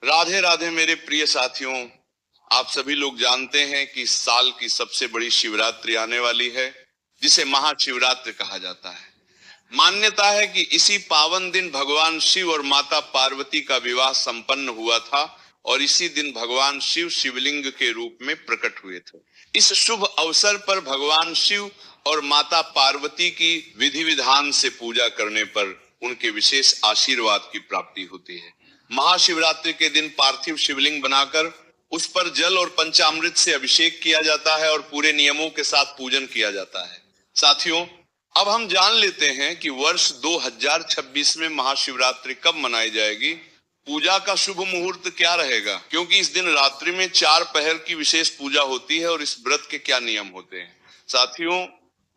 राधे राधे मेरे प्रिय साथियों, आप सभी लोग जानते हैं कि इस साल की सबसे बड़ी शिवरात्रि आने वाली है, जिसे महाशिवरात्रि कहा जाता है। मान्यता है कि इसी पावन दिन भगवान शिव और माता पार्वती का विवाह संपन्न हुआ था और इसी दिन भगवान शिव शिवलिंग के रूप में प्रकट हुए थे। इस शुभ अवसर पर भगवान शिव और माता पार्वती की विधि विधान से पूजा करने पर उनके विशेष आशीर्वाद की प्राप्ति होती है। महाशिवरात्रि के दिन पार्थिव शिवलिंग बनाकर उस पर जल और पंचामृत से अभिषेक किया जाता है और पूरे नियमों के साथ पूजन किया जाता है। साथियों, अब हम जान लेते हैं कि वर्ष 2026 में महाशिवरात्रि कब मनाई जाएगी। पूजा का शुभ मुहूर्त क्या रहेगा, क्योंकि इस दिन रात्रि में 4 पहर की विशेष पूजा होती है और इस व्रत के क्या नियम होते हैं। साथियों,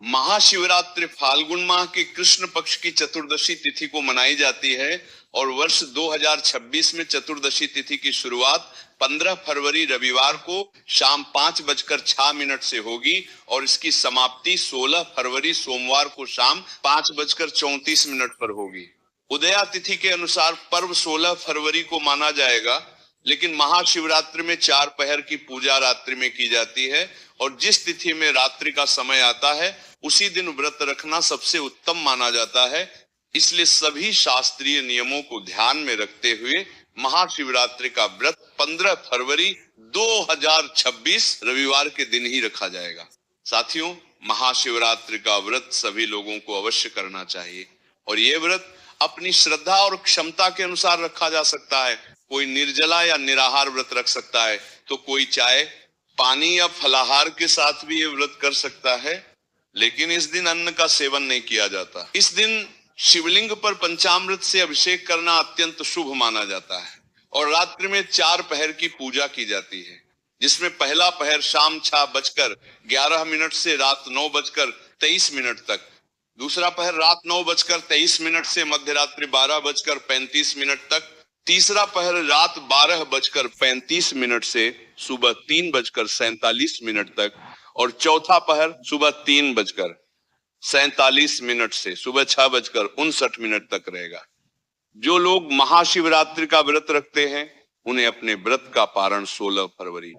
महाशिवरात्रि फाल्गुन माह की कृष्ण पक्ष की चतुर्दशी तिथि को मनाई जाती है और वर्ष 2026 में चतुर्दशी तिथि की शुरुआत 15 फरवरी रविवार को शाम 5:06 से होगी और इसकी समाप्ति 16 फरवरी सोमवार को शाम 5:34 पर होगी। उदया तिथि के अनुसार पर्व 16 फरवरी को माना जाएगा, लेकिन महाशिवरात्रि में 4 पहर की पूजा रात्रि में की जाती है और जिस तिथि में रात्रि का समय आता है उसी दिन व्रत रखना सबसे उत्तम माना जाता है। इसलिए सभी शास्त्रीय नियमों को ध्यान में रखते हुए महाशिवरात्रि का व्रत 15 फरवरी 2026 रविवार के दिन ही रखा जाएगा। साथियों, महाशिवरात्रि का व्रत सभी लोगों को अवश्य करना चाहिए और ये व्रत अपनी श्रद्धा और क्षमता के अनुसार रखा जा सकता है। कोई निर्जला या निराहार व्रत रख सकता है, तो कोई चाय, पानी या फलाहार के साथ भी ये व्रत कर सकता है, लेकिन इस दिन अन्न का सेवन नहीं किया जाता। इस दिन शिवलिंग पर पंचामृत से अभिषेक करना अत्यंत शुभ माना जाता है और रात्रि में 4 पहर की पूजा की जाती है, जिसमें पहला पहर शाम 6:11 से रात 9:23 तक, दूसरा पहर रात 9:23 से मध्य रात्रि 12:35 तक, तीसरा पहर रात 12:35 से सुबह 3:47 तक और चौथा पहर सुबह 3:47 से सुबह 6:59 तक रहेगा। जो लोग महाशिवरात्रि का व्रत रखते हैं उन्हें अपने व्रत का पारण 16 फरवरी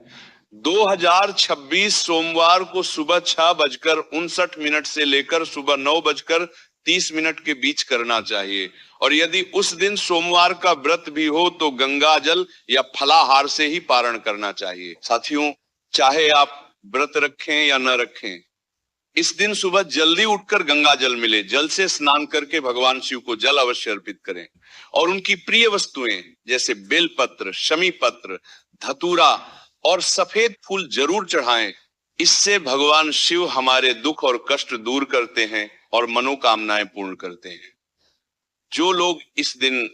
2026 सोमवार को सुबह 6:59 से लेकर सुबह 9:30 के बीच करना चाहिए और यदि उस दिन सोमवार का व्रत भी हो तो गंगा जल या फलाहार से ही पारण करना चाहिए। साथियों, चाहे आप व्रत रखें या न रखें, इस दिन सुबह जल्दी उठकर गंगा जल मिले, जल से स्नान करके भगवान शिव को जल अवश्य अर्पित करें और उनकी प्रिय वस्तुएं जैसे बेलपत्र, शमी पत्र, धतूरा और सफेद फूल जरूर चढ़ाएं। इससे भगवान शिव हमारे दुख और कष्ट दूर करते हैं और मनोकामनाएं पूर्ण करते हैं। जो लोग इस दिन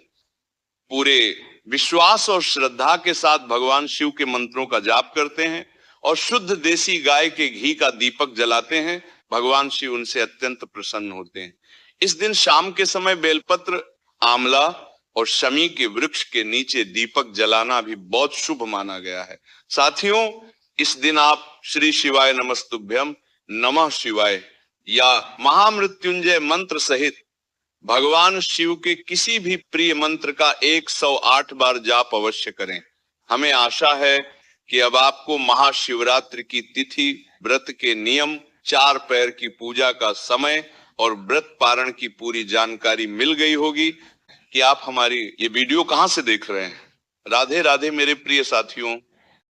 पूरे विश्वास और श्रद्धा के साथ भगवान शिव के मंत्रों का जाप करते हैं और शुद्ध देसी गाय के घी का दीपक जलाते हैं, भगवान शिव उनसे अत्यंत प्रसन्न होते हैं। इस दिन शाम के समय बेलपत्र, आंवला और शमी के वृक्ष के नीचे दीपक जलाना भी बहुत शुभ माना गया है। साथियों, इस दिन आप श्री शिवाय नमस्तुभ्यम, नमः शिवाय या महामृत्युंजय मंत्र सहित भगवान शिव के किसी भी प्रिय मंत्र का 108 बार जाप अवश्य करें। हमें आशा है कि अब आपको महाशिवरात्रि की तिथि, व्रत के नियम, 4 पैर की पूजा का समय और व्रत पारण की पूरी जानकारी मिल गई होगी। कि आप हमारी ये वीडियो कहां से देख रहे हैं। राधे राधे मेरे प्रिय साथियों।